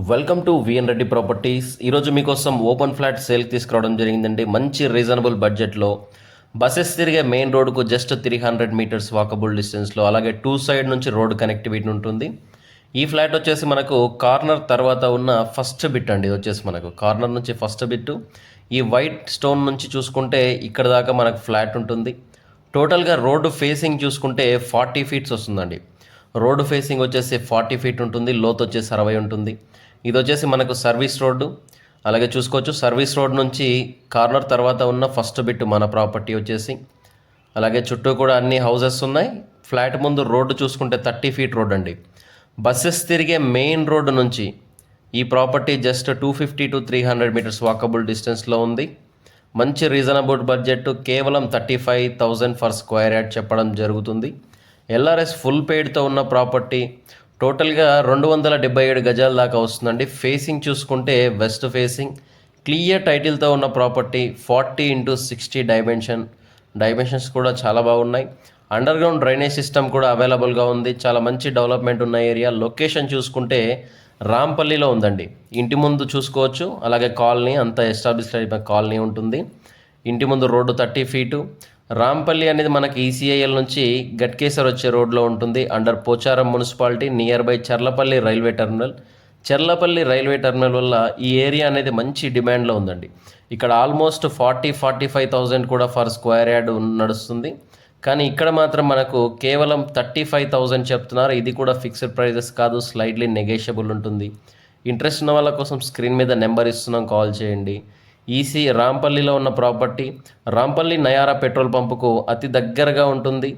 Welcome to VN Reddy properties. ఈరోజు మీకోసం open flat sale తీసుకురావడం జరిగిందండి. మంచి రీజనబుల్ బడ్జెట్లో బస్సెస్ తిరిగే మెయిన్ రోడ్కు జస్ట్ 300 మీటర్స్ వాకబుల్ డిస్టెన్స్లో, అలాగే టూ సైడ్ నుంచి రోడ్ కనెక్టివిటీ ఉంటుంది. ఈ ఫ్లాట్ వచ్చేసి మనకు కార్నర్ తర్వాత ఉన్న ఫస్ట్ బిట్ అండి. ఇది వచ్చేసి మనకు కార్నర్ నుంచి ఫస్ట్ బిట్. ఈ వైట్ స్టోన్ నుంచి చూసుకుంటే ఇక్కడ దాకా మనకు ఫ్లాట్ ఉంటుంది. టోటల్గా రోడ్డు ఫేసింగ్ చూసుకుంటే 40 ఫీట్స్ వస్తుందండి. రోడ్డు ఫేసింగ్ వచ్చేసి 40 ఫీట్ ఉంటుంది, లోతు వచ్చేసి 60 ఉంటుంది. ఇది వచ్చేసి మనకు సర్వీస్ రోడ్డు. అలాగే చూసుకోవచ్చు, సర్వీస్ రోడ్ నుంచి కార్నర్ తర్వాత ఉన్న ఫస్ట్ బిట్ మన ప్రాపర్టీ వచ్చేసి. అలాగే చుట్టూ కూడా అన్ని హౌసెస్ ఉన్నాయి. ఫ్లాట్ ముందు రోడ్డు చూసుకుంటే 30 ఫీట్ రోడ్ అండి. బస్సెస్ తిరిగే మెయిన్ రోడ్డు నుంచి ఈ property just 250 to 300 metres walkable డిస్టెన్స్లో ఉంది. మంచి రీజనబుల్ బడ్జెట్, కేవలం 35,000 ఫర్ స్క్వేర్ యార్డ్ చెప్పడం జరుగుతుంది. ఎల్ఆర్ఎస్ ఫుల్ పెయిడ్తో ఉన్న ప్రాపర్టీ. టోటల్గా 277 గజాల దాకా వస్తుందండి. ఫేసింగ్ చూసుకుంటే వెస్ట్ ఫేసింగ్, క్లియర్ టైటిల్తో ఉన్న ప్రాపర్టీ. 40x60 డైమెన్షన్స్ కూడా చాలా బాగున్నాయి. అండర్ గ్రౌండ్ డ్రైనేజ్ సిస్టమ్ కూడా అవైలబుల్గా ఉంది. చాలా మంచి డెవలప్మెంట్ ఉన్న ఏరియా. లొకేషన్ చూసుకుంటే రాంపల్లిలో ఉందండి. ఇంటి ముందు చూసుకోవచ్చు, అలాగే కాలనీ అంతా ఎస్టాబ్లిష్డ్ అయిన కాలనీ ఉంటుంది. ఇంటి ముందు రోడ్డు 30 ఫీటు. రాంపల్లి అనేది మనకి ఈసీఐఎల్ నుంచి గట్కేసర్ వచ్చే రోడ్లో ఉంటుంది. Under Pocharam municipality, near by Cherlapally railway terminal. Cherlapally railway terminal వల్ల ఈ ఏరియా అనేది మంచి డిమాండ్లో ఉందండి. ఇక్కడ ఆల్మోస్ట్ 40-45,000 కూడా ఫర్ స్క్వేర్ యార్డ్ నడుస్తుంది. కానీ ఇక్కడ మాత్రం మనకు కేవలం 35,000 చెప్తున్నారు. ఇది కూడా ఫిక్స్డ్ ప్రైజెస్ కాదు, స్లైడ్లీ నెగోషియబుల్ ఉంటుంది. ఇంట్రెస్ట్ ఉన్న వాళ్ళ కోసం స్క్రీన్ మీద నెంబర్ ఇస్తున్నాం, కాల్ చేయండి. ఈసీ రాంపల్లిలో ఉన్న ప్రాపర్టీ. రాంపల్లి నయారా పెట్రోల్ పంపుకు అతి దగ్గరగా ఉంటుంది.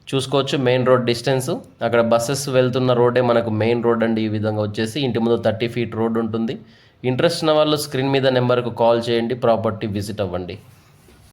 చూసుకోవచ్చు మెయిన్ రోడ్ డిస్టెన్స్. అక్కడ బస్సెస్ వెళ్తున్న రోడ్డే మనకు మెయిన్ రోడ్ అండి. ఈ విధంగా వచ్చేసి ఇంటి ముందు 30 ఫీట్ రోడ్ ఉంటుంది. ఇంట్రెస్ట్ ఉన్న వాళ్ళు స్క్రీన్ మీద నెంబర్కు కాల్ చేయండి, ప్రాపర్టీ విజిట్ అవ్వండి.